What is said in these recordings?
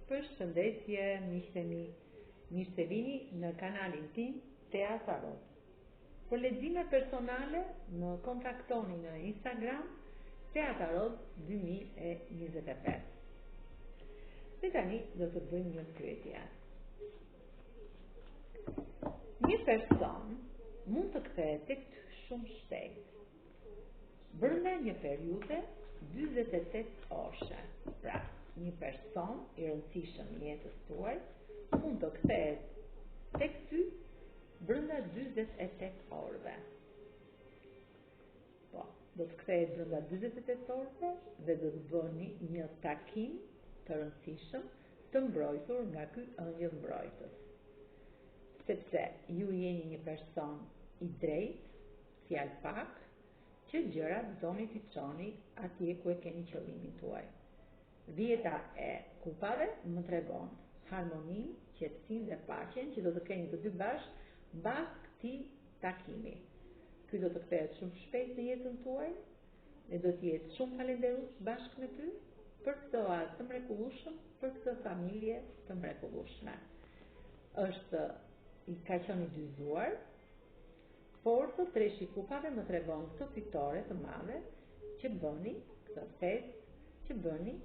Përshëndetje, miqtemi, mirë se vini në kanalin tim Teatarot. Për lexime personale më kontaktoni në Instagram Teatarot 2025. Dhe tani do të bëjmë një pyetje. Një person mund të kthehet tek ty shumë shpejt, brenda një periudhe 48 orëshe. Pra, një person i rëndësishëm në jetës tuaj mund të kthehet tek ty brenda 48 orëve. Po, do të kthehet brenda 48 orëve dhe do të bëni një takim të rëndësishëm të mbrojtur nga ky ëngjëll mbrojtës. Sepse ju jeni një person i drejtë, fjalë pak, që gjërat doni t'i çoni atje ku e keni qëllimin tuaj. Dhjeta e kupave më tregon harmoninë, qetësinë dhe paqen që do të keni të dy bashkë mbas këtij takimi. Ky do të kthehet shumë shpejt në jetën tuaj dhe do të jetë shumë falenderues bashkë me ty për këtë oazë të mrekullueshëm, për këtë familje të mrekullueshme. Është i ka qenë i dyzuar, por të treshi kupave më tregon këtë fitore të madhe që bëni, këtë festë që bëni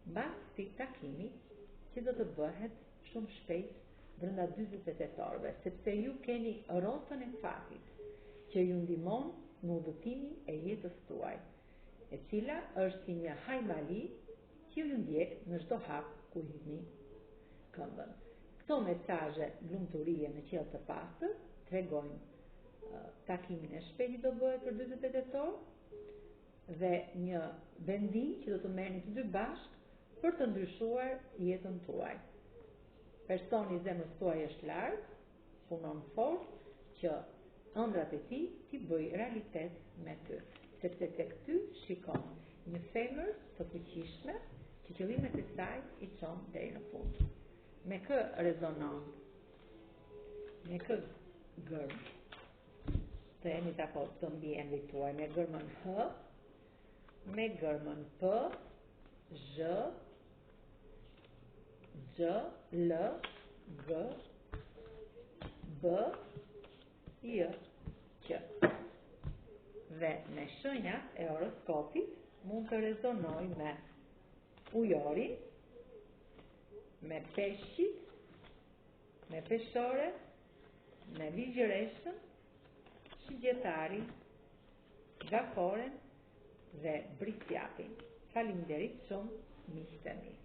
mbas këtij takimi që do të bëhet shumë shpejt brenda 48 orëve, sepse ju keni rrotën e fatit që ju ndihmon në udhëtimin e jetës tuaj, e cila është si një hajmali që ju ndjek në çdo hap ku hidhni këmbën. Këto mesazhe lumturie në qiell të pastër tregojnë takimin e shpejtë do bëhet për 48 orë dhe një vendim që do të merrni të dy bashkë për të ndryshuar jetën tuaj. Personi i zemrës tuaj është larg, punon fort që ëndrat e tij t'i bëj realitet me ty, sepse tek ty shikon një femër të fuqishme që qëllimet e saj i çon deri në fund. Me kë rezonon? Me kë gërm? Të jeni dakord të mbi emrit tuaj me gërmën H, me gërmën P, Zh, G, L, G, B, J, Q. Dhe me shenjat e horoskopit mund të rezonoj me ujorin, me peshqit, me peshore, me vigjëreshën, shigjetarin, gakoren dhe brisjapin. Faleminderit shumë, miqtë e mi.